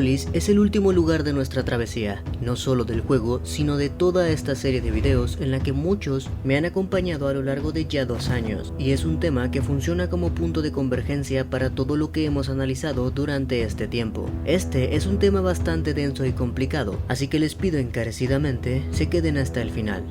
Polis es el último lugar de nuestra travesía, no solo del juego, sino de toda esta serie de videos en la que muchos me han acompañado a lo largo de ya 2 años, y es un tema que funciona como punto de convergencia para todo lo que hemos analizado durante este tiempo. Este es un tema bastante denso y complicado, así que les pido encarecidamente se queden hasta el final.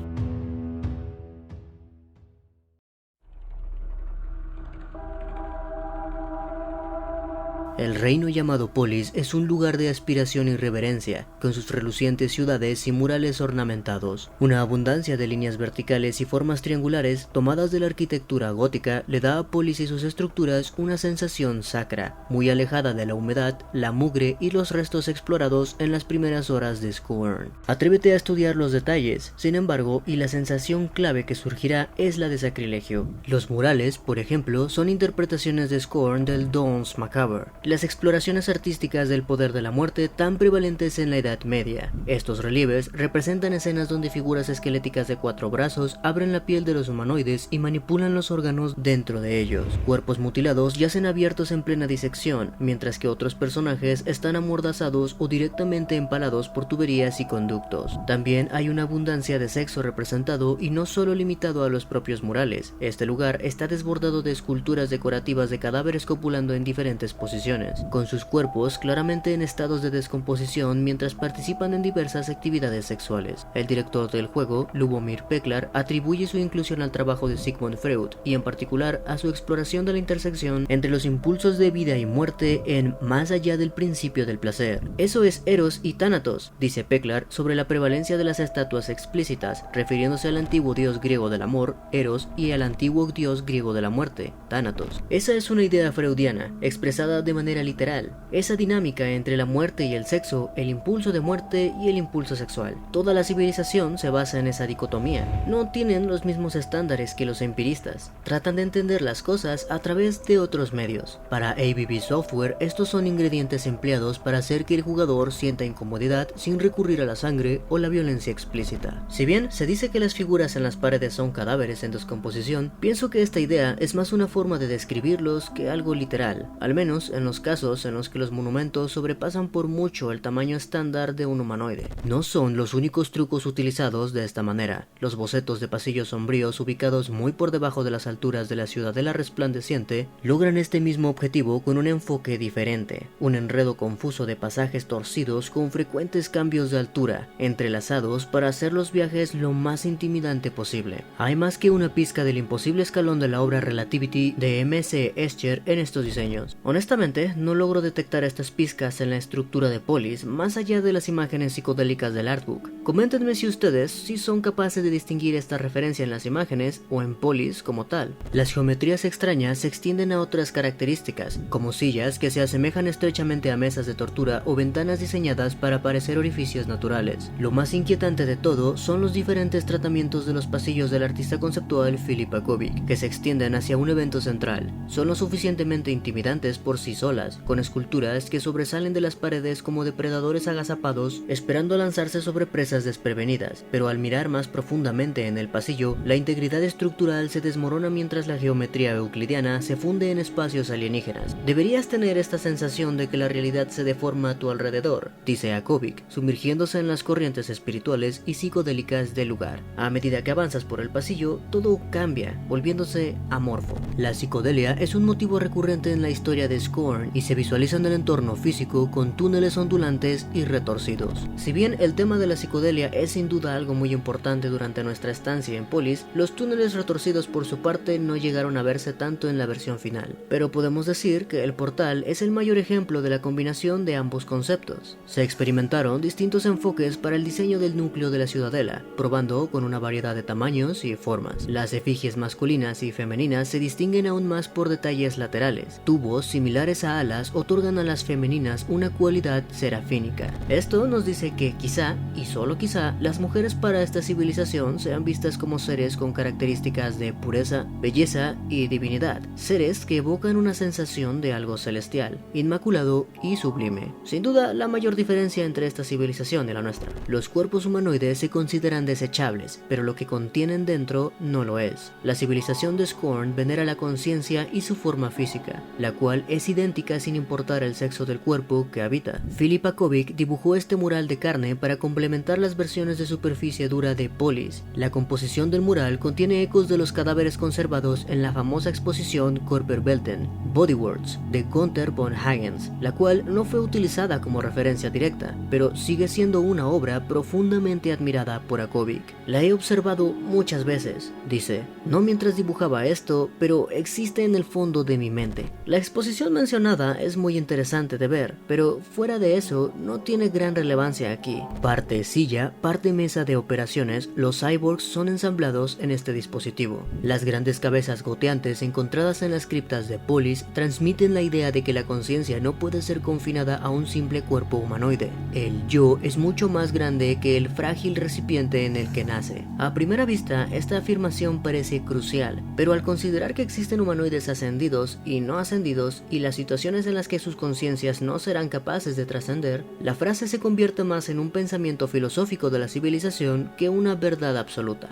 El reino llamado Polis es un lugar de aspiración y reverencia, con sus relucientes ciudades y murales ornamentados. Una abundancia de líneas verticales y formas triangulares tomadas de la arquitectura gótica le da a Polis y sus estructuras una sensación sacra, muy alejada de la humedad, la mugre y los restos explorados en las primeras horas de Scorn. Atrévete a estudiar los detalles, sin embargo, y la sensación clave que surgirá es la de sacrilegio. Los murales, por ejemplo, son interpretaciones de Scorn del Dance Macabre, las exploraciones artísticas del poder de la muerte tan prevalentes en la Edad Media. Estos relieves representan escenas donde figuras esqueléticas de 4 brazos abren la piel de los humanoides y manipulan los órganos dentro de ellos. Cuerpos mutilados yacen abiertos en plena disección, mientras que otros personajes están amordazados o directamente empalados por tuberías y conductos. También hay una abundancia de sexo representado y no solo limitado a los propios murales. Este lugar está desbordado de esculturas decorativas de cadáveres copulando en diferentes posiciones, con sus cuerpos claramente en estados de descomposición mientras participan en diversas actividades sexuales. El director del juego, Lubomir Peklar, atribuye su inclusión al trabajo de Sigmund Freud y en particular a su exploración de la intersección entre los impulsos de vida y muerte en Más allá del principio del placer. Eso es Eros y Thanatos, dice Peklar sobre la prevalencia de las estatuas explícitas, refiriéndose al antiguo dios griego del amor, Eros, y al antiguo dios griego de la muerte, Thanatos. Esa es una idea freudiana, expresada de manera literal, esa dinámica entre la muerte y el sexo, el impulso de muerte y el impulso sexual. Toda la civilización se basa en esa dicotomía. No tienen los mismos estándares que los empiristas, tratan de entender las cosas a través de otros medios. Para ABB Software, estos son ingredientes empleados para hacer que el jugador sienta incomodidad sin recurrir a la sangre o la violencia explícita. Si bien se dice que las figuras en las paredes son cadáveres en descomposición, pienso que esta idea es más una forma de describirlos que algo literal, al menos en los casos en los que los monumentos sobrepasan por mucho el tamaño estándar de un humanoide. No son los únicos trucos utilizados de esta manera. Los bocetos de pasillos sombríos ubicados muy por debajo de las alturas de la Ciudadela Resplandeciente logran este mismo objetivo con un enfoque diferente, un enredo confuso de pasajes torcidos con frecuentes cambios de altura, entrelazados para hacer los viajes lo más intimidante posible. Hay más que una pizca del imposible escalón de la obra Relativity de M.C. Escher en estos diseños. Honestamente, no logro detectar estas pizcas en la estructura de Polis, más allá de las imágenes psicodélicas del artbook. Coméntenme si ustedes sí son capaces de distinguir esta referencia en las imágenes o en Polis como tal. Las geometrías extrañas se extienden a otras características, como sillas que se asemejan estrechamente a mesas de tortura o ventanas diseñadas para parecer orificios naturales. Lo más inquietante de todo son los diferentes tratamientos de los pasillos del artista conceptual Filip Akovic, que se extienden hacia un evento central. Son lo suficientemente intimidantes por sí solas, con esculturas que sobresalen de las paredes como depredadores agazapados esperando lanzarse sobre presas desprevenidas, pero al mirar más profundamente en el pasillo, la integridad estructural se desmorona mientras la geometría euclidiana se funde en espacios alienígenas. Deberías tener esta sensación de que la realidad se deforma a tu alrededor, dice Akovic, sumergiéndose en las corrientes espirituales y psicodélicas del lugar. A medida que avanzas por el pasillo, todo cambia, volviéndose amorfo. La psicodelia es un motivo recurrente en la historia de Scorn y se visualiza en el entorno físico con túneles ondulantes y retorcidos. Si bien el tema de la psicodelia es sin duda algo muy importante durante nuestra estancia en Polis, los túneles retorcidos por su parte no llegaron a verse tanto en la versión final, pero podemos decir que el portal es el mayor ejemplo de la combinación de ambos conceptos. Se experimentaron distintos enfoques para el diseño del núcleo de la ciudadela, probando con una variedad de tamaños y formas. Las efigies masculinas y femeninas se distinguen aún más por detalles laterales, tubos similares a alas otorgan a las femeninas una cualidad serafínica. Esto nos dice que quizá, y solo quizá, las mujeres para esta civilización sean vistas como seres con características de pureza, belleza y divinidad, seres que evocan una sensación de algo celestial, inmaculado y sublime. Sin duda, la mayor diferencia entre esta civilización y la nuestra. Los cuerpos humanoides se consideran desechables, pero lo que contienen dentro no lo es. La civilización de Scorn venera la conciencia y su forma física, la cual es idéntica genética sin importar el sexo del cuerpo que habita. Filip Akovic dibujó este mural de carne para complementar las versiones de superficie dura de Polis. La composición del mural contiene ecos de los cadáveres conservados en la famosa exposición Körperwelten, Bodywords, de Gunther von Hagens, la cual no fue utilizada como referencia directa, pero sigue siendo una obra profundamente admirada por Akovic. La he observado muchas veces, dice, no mientras dibujaba esto, pero existe en el fondo de mi mente. La exposición mencionada es muy interesante de ver, pero fuera de eso no tiene gran relevancia aquí. Parte silla, parte mesa de operaciones, los cyborgs son ensamblados en este dispositivo. Las grandes cabezas goteantes encontradas en las criptas de Polis transmiten la idea de que la conciencia no puede ser confinada a un simple cuerpo humanoide. El yo es mucho más grande que el frágil recipiente en el que nace. A primera vista, esta afirmación parece crucial, pero al considerar que existen humanoides ascendidos y no ascendidos y las situaciones en las que sus conciencias no serán capaces de trascender, la frase se convierte más en un pensamiento filosófico de la civilización que una verdad absoluta.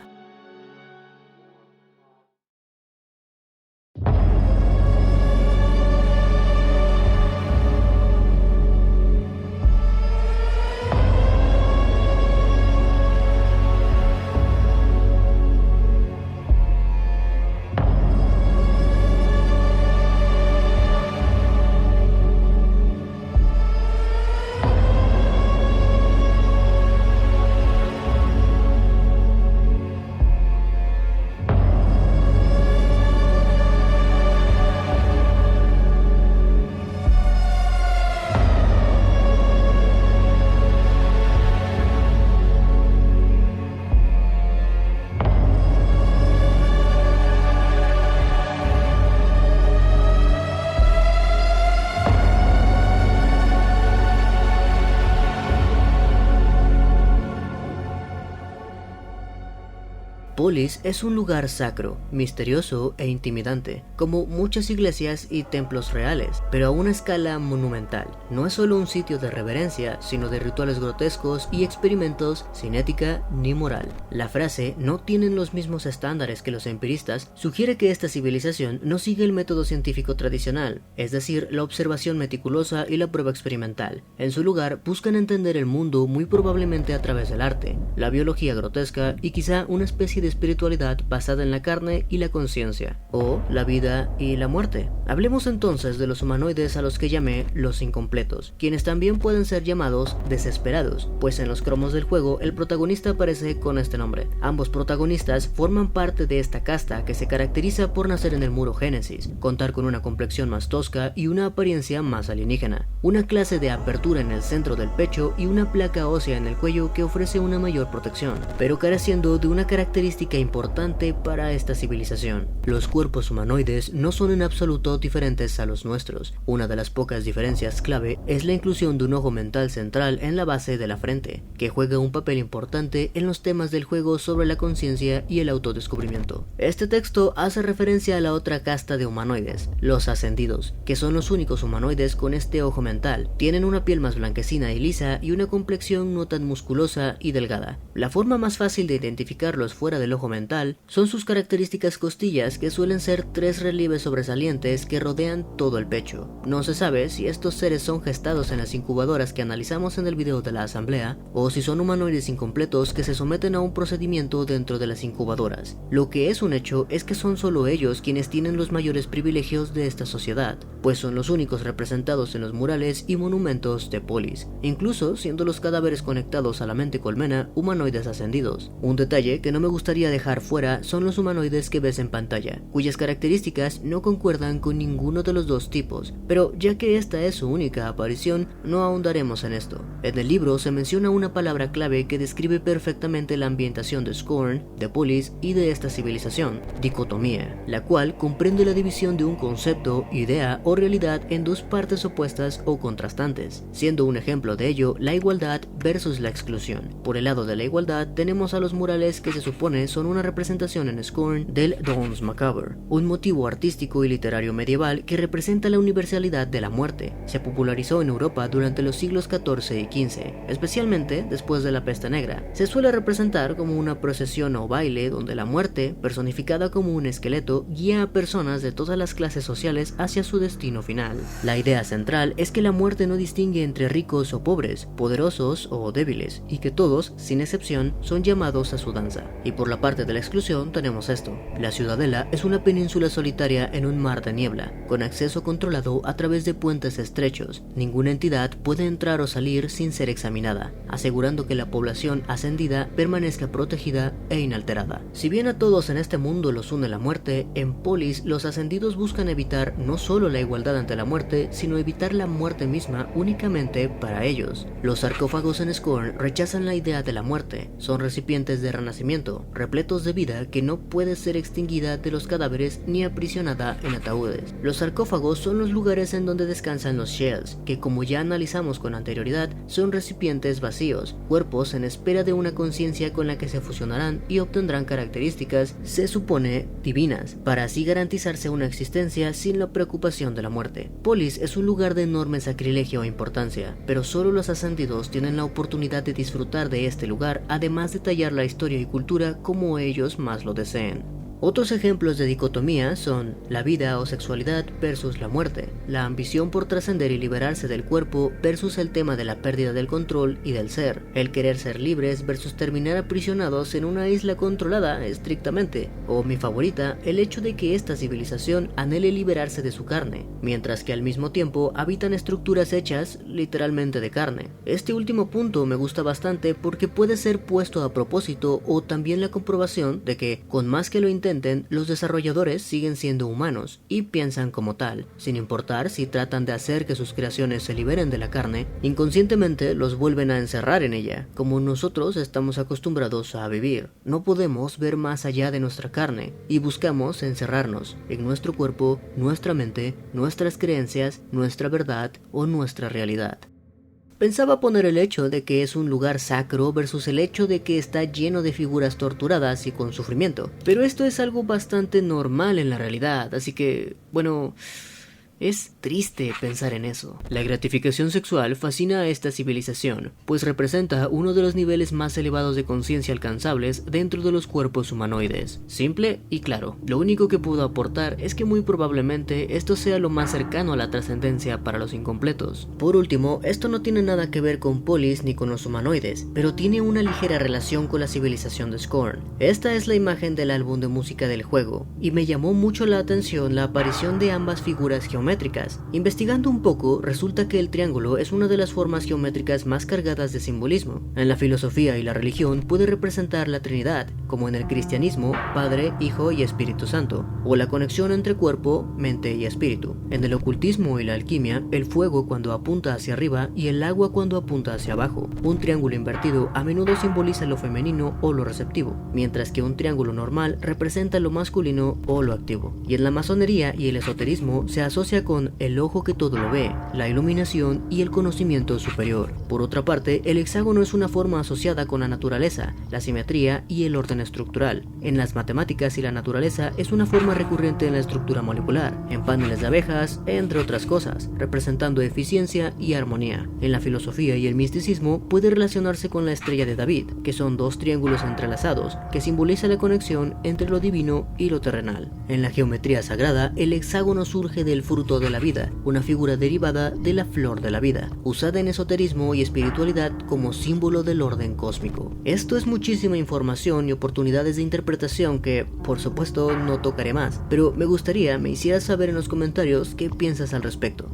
Polis es un lugar sacro, misterioso e intimidante, como muchas iglesias y templos reales, pero a una escala monumental. No es solo un sitio de reverencia, sino de rituales grotescos y experimentos sin ética ni moral. La frase "no tienen los mismos estándares que los empiristas" sugiere que esta civilización no sigue el método científico tradicional, es decir, la observación meticulosa y la prueba experimental. En su lugar, buscan entender el mundo muy probablemente a través del arte, la biología grotesca y quizá una especie de espiritualidad basada en la carne y la conciencia, o la vida y la muerte. Hablemos entonces de los humanoides a los que llamé los incompletos, quienes también pueden ser llamados desesperados, pues en los cromos del juego el protagonista aparece con este nombre. Ambos protagonistas forman parte de esta casta que se caracteriza por nacer en el muro Génesis, contar con una complexión más tosca y una apariencia más alienígena, una clase de apertura en el centro del pecho y una placa ósea en el cuello que ofrece una mayor protección, pero careciendo de una característica importante para esta civilización. Los cuerpos humanoides no son en absoluto diferentes a los nuestros. Una de las pocas diferencias clave es la inclusión de un ojo mental central en la base de la frente, que juega un papel importante en los temas del juego sobre la conciencia y el autodescubrimiento. Este texto hace referencia a la otra casta de humanoides, los ascendidos, que son los únicos humanoides con este ojo mental. Tienen una piel más blanquecina y lisa y una complexión no tan musculosa y delgada. La forma más fácil de identificarlos fuera del ojo mental son sus características costillas, que suelen ser 3 relieves sobresalientes que rodean todo el pecho. No se sabe si estos seres son gestados en las incubadoras que analizamos en el video de la asamblea, o si son humanoides incompletos que se someten a un procedimiento dentro de las incubadoras. Lo que es un hecho es que son solo ellos quienes tienen los mayores privilegios de esta sociedad, pues son los únicos representados en los murales y monumentos de Polis, incluso siendo los cadáveres conectados a la mente colmena humanoides ascendidos. Un detalle que no me gustaría dejar fuera son los humanoides que ves en pantalla, cuyas características no concuerdan con ninguno de los dos tipos, pero ya que esta es su única aparición, no ahondaremos en esto. En el libro se menciona una palabra clave que describe perfectamente la ambientación de Scorn, de Polis y de esta civilización: dicotomía, la cual comprende la división de un concepto, idea o realidad en dos partes opuestas o contrastantes, siendo un ejemplo de ello la igualdad versus la exclusión. Por el lado de la igualdad tenemos a los murales que se supone son una representación en Scorn del Dance Macabre, un motivo artístico y literario medieval que representa la universalidad de la muerte. Se popularizó en Europa durante los siglos XIV y XV, especialmente después de la peste negra. Se suele representar como una procesión o baile donde la muerte, personificada como un esqueleto, guía a personas de todas las clases sociales hacia su destino final. La idea central es que la muerte no distingue entre ricos o pobres, poderosos o débiles, y que todos, sin excepción, son llamados a su danza. Y por la parte de la exclusión tenemos esto: la ciudadela es una península solitaria en un mar de niebla, con acceso controlado a través de puentes estrechos. Ninguna entidad puede entrar o salir sin ser examinada, asegurando que la población ascendida permanezca protegida e inalterada. Si bien a todos en este mundo los une la muerte, en Polis los ascendidos buscan evitar no solo la igualdad ante la muerte, sino evitar la muerte misma únicamente para ellos. Los sarcófagos en Scorn rechazan la idea de la muerte, son recipientes de renacimiento, repletos de vida que no puede ser extinguida de los cadáveres ni aprisionada en ataúdes. Los sarcófagos son los lugares en donde descansan los shells, que como ya analizamos con anterioridad, son recipientes vacíos, cuerpos en espera de una conciencia con la que se fusionarán y obtendrán características, se supone, divinas, para así garantizarse una existencia sin la preocupación de la muerte. Polis es un lugar de enorme sacrilegio e importancia, pero solo los ascendidos tienen la oportunidad de disfrutar de este lugar, además de tallar la historia y cultura como ellos más lo deseen. Otros ejemplos de dicotomía son la vida o sexualidad versus la muerte, la ambición por trascender y liberarse del cuerpo versus el tema de la pérdida del control y del ser, el querer ser libres versus terminar aprisionados en una isla controlada estrictamente, o mi favorita, el hecho de que esta civilización anhele liberarse de su carne, mientras que al mismo tiempo habitan estructuras hechas literalmente de carne. Este último punto me gusta bastante porque puede ser puesto a propósito o también la comprobación de que, con más que lo intenten, los desarrolladores siguen siendo humanos y piensan como tal, sin importar si tratan de hacer que sus creaciones se liberen de la carne, inconscientemente los vuelven a encerrar en ella, como nosotros estamos acostumbrados a vivir. No podemos ver más allá de nuestra carne y buscamos encerrarnos en nuestro cuerpo, nuestra mente, nuestras creencias, nuestra verdad o nuestra realidad. Pensaba poner el hecho de que es un lugar sacro versus el hecho de que está lleno de figuras torturadas y con sufrimiento, pero esto es algo bastante normal en la realidad, así que, bueno, es triste pensar en eso. La gratificación sexual fascina a esta civilización, pues representa uno de los niveles más elevados de conciencia alcanzables dentro de los cuerpos humanoides. Simple y claro. Lo único que puedo aportar es que muy probablemente esto sea lo más cercano a la trascendencia para los incompletos. Por último, esto no tiene nada que ver con Polis ni con los humanoides, pero tiene una ligera relación con la civilización de Scorn. Esta es la imagen del álbum de música del juego, y me llamó mucho la atención la aparición de ambas figuras geométricas. Investigando un poco, resulta que el triángulo es una de las formas geométricas más cargadas de simbolismo. En la filosofía y la religión puede representar la Trinidad, como en el cristianismo, Padre, Hijo y Espíritu Santo, o la conexión entre cuerpo, mente y espíritu. En el ocultismo y la alquimia, el fuego cuando apunta hacia arriba y el agua cuando apunta hacia abajo. Un triángulo invertido a menudo simboliza lo femenino o lo receptivo, mientras que un triángulo normal representa lo masculino o lo activo. Y en la masonería y el esoterismo se asocia con el ojo que todo lo ve, la iluminación y el conocimiento superior. Por otra parte, el hexágono es una forma asociada con la naturaleza, la simetría y el orden estructural. En las matemáticas y la naturaleza es una forma recurrente en la estructura molecular, en paneles de abejas, entre otras cosas, representando eficiencia y armonía. En la filosofía y el misticismo puede relacionarse con la estrella de David, que son dos triángulos entrelazados, que simboliza la conexión entre lo divino y lo terrenal. En la geometría sagrada, el hexágono surge del fruto de la vida, una figura derivada de la flor de la vida, usada en esoterismo y espiritualidad como símbolo del orden cósmico. Esto es muchísima información y oportunidades de interpretación que, por supuesto, no tocaré más, pero me gustaría me hicieras saber en los comentarios qué piensas al respecto.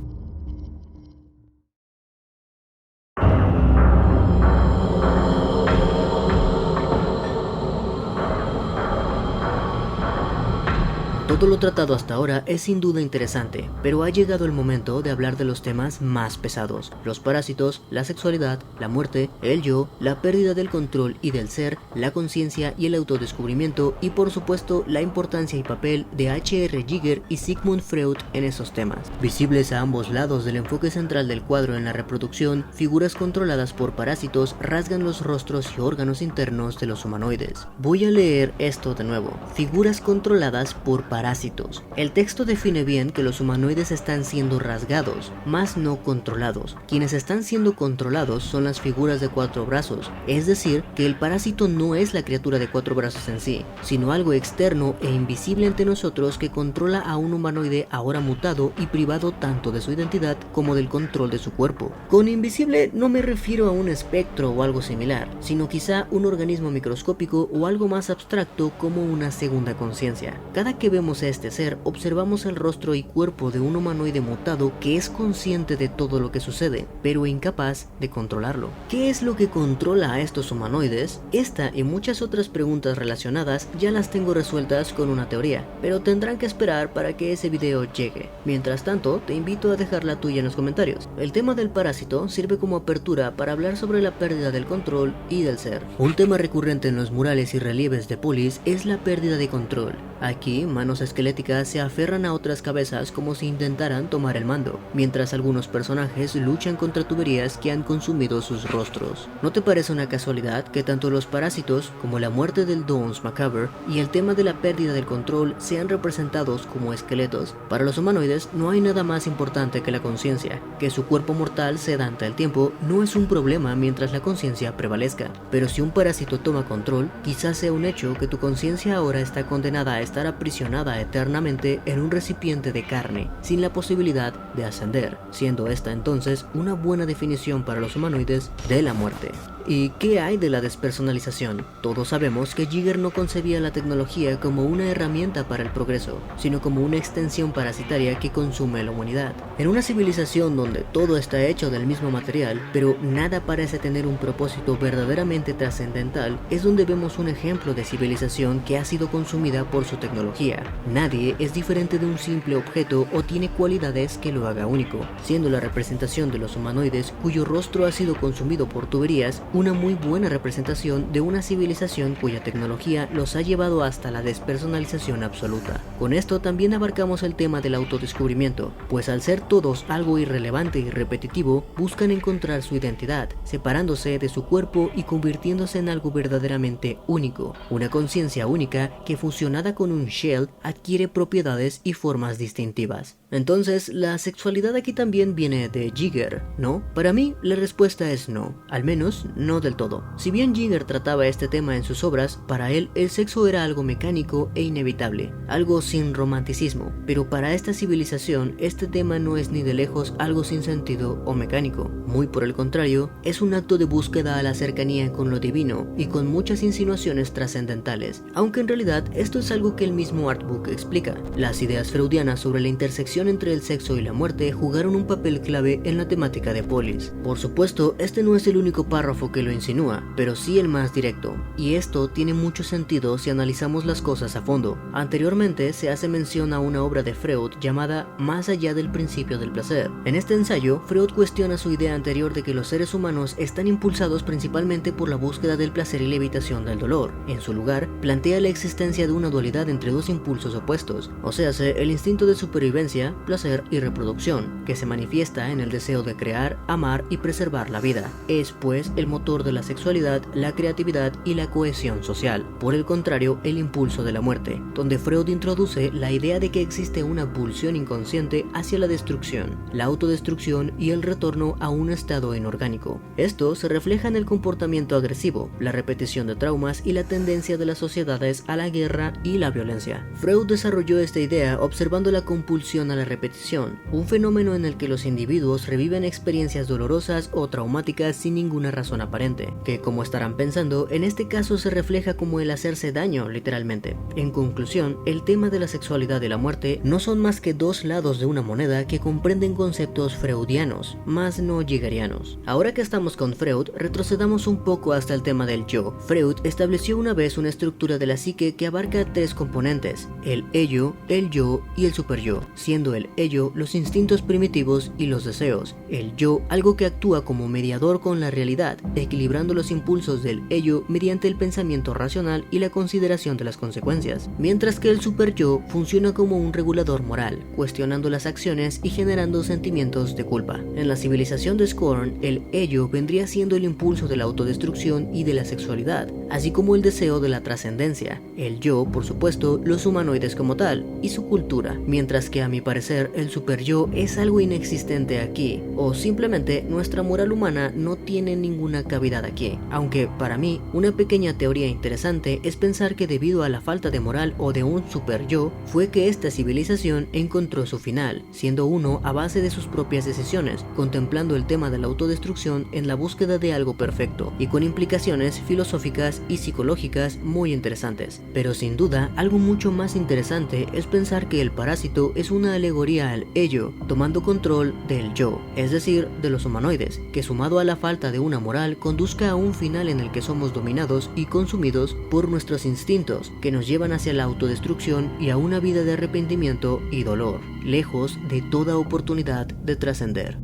Todo lo tratado hasta ahora es sin duda interesante, pero ha llegado el momento de hablar de los temas más pesados: los parásitos, la sexualidad, la muerte, el yo, la pérdida del control y del ser, la conciencia y el autodescubrimiento, y por supuesto la importancia y papel de H.R. Giger y Sigmund Freud en esos temas. Visibles a ambos lados del enfoque central del cuadro en la reproducción, figuras controladas por parásitos rasgan los rostros y órganos internos de los humanoides. Voy a leer esto de nuevo: figuras controladas por parásitos. El texto define bien que los humanoides están siendo rasgados, mas no controlados. Quienes están siendo controlados son las figuras de 4 brazos, es decir, que el parásito no es la criatura de 4 brazos en sí, sino algo externo e invisible ante nosotros que controla a un humanoide ahora mutado y privado tanto de su identidad como del control de su cuerpo. Con invisible no me refiero a un espectro o algo similar, sino quizá un organismo microscópico o algo más abstracto como una segunda conciencia. Cada que vemos a este ser, observamos el rostro y cuerpo de un humanoide mutado que es consciente de todo lo que sucede, pero incapaz de controlarlo. ¿Qué es lo que controla a estos humanoides? Esta y muchas otras preguntas relacionadas ya las tengo resueltas con una teoría, pero tendrán que esperar para que ese video llegue. Mientras tanto, te invito a dejar la tuya en los comentarios. El tema del parásito sirve como apertura para hablar sobre la pérdida del control y del ser. Un tema recurrente en los murales y relieves de Polis es la pérdida de control. Aquí, manos esqueléticas se aferran a otras cabezas como si intentaran tomar el mando, mientras algunos personajes luchan contra tuberías que han consumido sus rostros. ¿No te parece una casualidad que tanto los parásitos como la muerte del Dons Macabre y el tema de la pérdida del control sean representados como esqueletos? Para los humanoides no hay nada más importante que la conciencia. Que su cuerpo mortal ceda ante el tiempo no es un problema mientras la conciencia prevalezca, pero si un parásito toma control, quizás sea un hecho que tu conciencia ahora está condenada a estar aprisionada eternamente en un recipiente de carne, sin la posibilidad de ascender, siendo esta entonces una buena definición para los humanoides de la muerte. ¿Y qué hay de la despersonalización? Todos sabemos que Giger no concebía la tecnología como una herramienta para el progreso, sino como una extensión parasitaria que consume a la humanidad. En una civilización donde todo está hecho del mismo material, pero nada parece tener un propósito verdaderamente trascendental, es donde vemos un ejemplo de civilización que ha sido consumida por su tecnología. Nadie es diferente de un simple objeto o tiene cualidades que lo haga único, siendo la representación de los humanoides cuyo rostro ha sido consumido por tuberías una muy buena representación de una civilización cuya tecnología los ha llevado hasta la despersonalización absoluta. Con esto también abarcamos el tema del autodescubrimiento, pues al ser todos algo irrelevante y repetitivo, buscan encontrar su identidad, separándose de su cuerpo y convirtiéndose en algo verdaderamente único, una conciencia única que fusionada con un shell adquiere propiedades y formas distintivas. Entonces, la sexualidad aquí también viene de Giger, ¿no? Para mí, la respuesta es no, al menos no del todo. Si bien Giger trataba este tema en sus obras, para él el sexo era algo mecánico e inevitable, algo sin romanticismo, pero para esta civilización este tema no es ni de lejos algo sin sentido o mecánico, muy por el contrario, es un acto de búsqueda a la cercanía con lo divino y con muchas insinuaciones trascendentales, aunque en realidad esto es algo que el mismo artbook explica. Las ideas freudianas sobre la intersección entre el sexo y la muerte jugaron un papel clave en la temática de Polis. Por supuesto, este no es el único párrafo que lo insinúa, pero sí el más directo, y esto tiene mucho sentido si analizamos las cosas a fondo. Anteriormente se hace mención a una obra de Freud llamada Más allá del principio del placer. En este ensayo, Freud cuestiona su idea anterior de que los seres humanos están impulsados principalmente por la búsqueda del placer y la evitación del dolor. En su lugar, plantea la existencia de una dualidad entre dos impulsos opuestos, o sea, el instinto de supervivencia, placer y reproducción, que se manifiesta en el deseo de crear, amar y preservar la vida. Es, pues, el motor de la sexualidad, la creatividad y la cohesión social. Por el contrario, el impulso de la muerte, donde Freud introduce la idea de que existe una pulsión inconsciente hacia la destrucción, la autodestrucción y el retorno a un estado inorgánico. Esto se refleja en el comportamiento agresivo, la repetición de traumas y la tendencia de las sociedades a la guerra y la violencia. Freud desarrolló esta idea observando la compulsión a la repetición, un fenómeno en el que los individuos reviven experiencias dolorosas o traumáticas sin ninguna razón aparente, que como estarán pensando, en este caso se refleja como el hacerse daño, literalmente. En conclusión, el tema de la sexualidad y la muerte no son más que dos lados de una moneda que comprenden conceptos freudianos, más no hegelianos. Ahora que estamos con Freud, retrocedamos un poco hasta el tema del yo. Freud estableció una vez una estructura de la psique que abarca tres componentes: el ello, el yo y el superyo, siendo el ello los instintos primitivos y los deseos, el yo algo que actúa como mediador con la realidad, equilibrando los impulsos del ello mediante el pensamiento racional y la consideración de las consecuencias, mientras que el superyo funciona como un regulador moral, cuestionando las acciones y generando sentimientos de culpa. En la civilización de Scorn, el ello vendría siendo el impulso de la autodestrucción y de la sexualidad, así como el deseo de la trascendencia, el yo, por supuesto, los humanoides como tal, y su cultura, mientras que a mi parecer el superyo es algo inexistente aquí, o simplemente nuestra moral humana no tiene ninguna cavidad aquí, aunque para mí una pequeña teoría interesante es pensar que debido a la falta de moral o de un superyo fue que esta civilización encontró su final, siendo uno a base de sus propias decisiones, contemplando el tema de la autodestrucción en la búsqueda de algo perfecto, y con implicaciones filosóficas y psicológicas muy interesantes. Pero sin duda, algo mucho más interesante es pensar que el parásito es una alegoría al ello, tomando control del yo, es decir, de los humanoides, que sumado a la falta de una moral conduzca a un final en el que somos dominados y consumidos por nuestros instintos, que nos llevan hacia la autodestrucción y a una vida de arrepentimiento y dolor, lejos de toda oportunidad de trascender.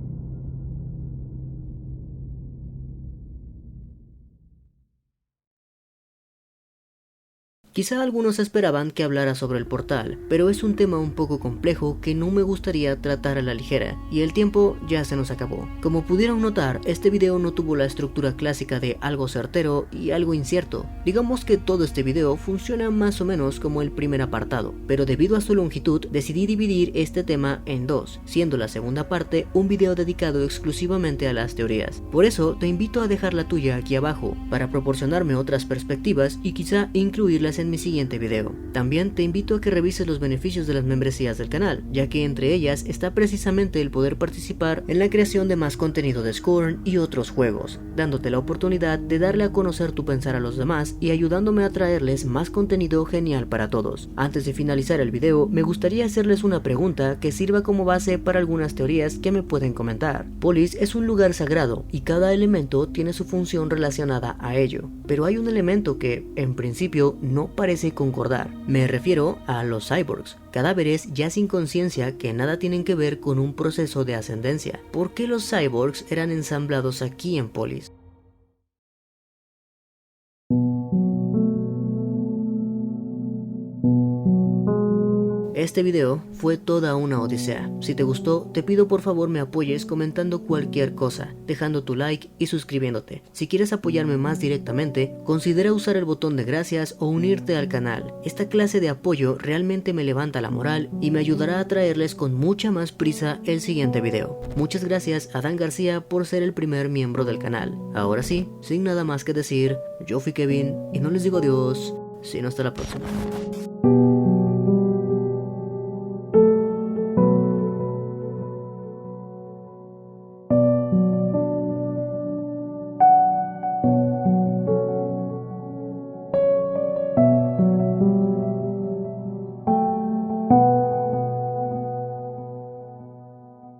Quizá algunos esperaban que hablara sobre el portal, pero es un tema un poco complejo que no me gustaría tratar a la ligera, y el tiempo ya se nos acabó. Como pudieron notar, este video no tuvo la estructura clásica de algo certero y algo incierto. Digamos que todo este video funciona más o menos como el primer apartado, pero debido a su longitud decidí dividir este tema en dos, siendo la segunda parte un video dedicado exclusivamente a las teorías. Por eso te invito a dejar la tuya aquí abajo, para proporcionarme otras perspectivas y quizá incluirlas en mi siguiente video. También te invito a que revises los beneficios de las membresías del canal, ya que entre ellas está precisamente el poder participar en la creación de más contenido de Scorn y otros juegos, dándote la oportunidad de darle a conocer tu pensar a los demás y ayudándome a traerles más contenido genial para todos. Antes de finalizar el video, me gustaría hacerles una pregunta que sirva como base para algunas teorías que me pueden comentar. Polis es un lugar sagrado y cada elemento tiene su función relacionada a ello, pero hay un elemento que, en principio, no parece concordar. Me refiero a los cyborgs, cadáveres ya sin conciencia que nada tienen que ver con un proceso de ascendencia. ¿Por qué los cyborgs eran ensamblados aquí en Polis? Este video fue toda una odisea. Si te gustó, te pido por favor me apoyes comentando cualquier cosa, dejando tu like y suscribiéndote. Si quieres apoyarme más directamente, considera usar el botón de gracias o unirte al canal. Esta clase de apoyo realmente me levanta la moral y me ayudará a traerles con mucha más prisa el siguiente video. Muchas gracias a Dan García por ser el primer miembro del canal. Ahora sí, sin nada más que decir, yo fui Kevin y no les digo adiós, sino hasta la próxima.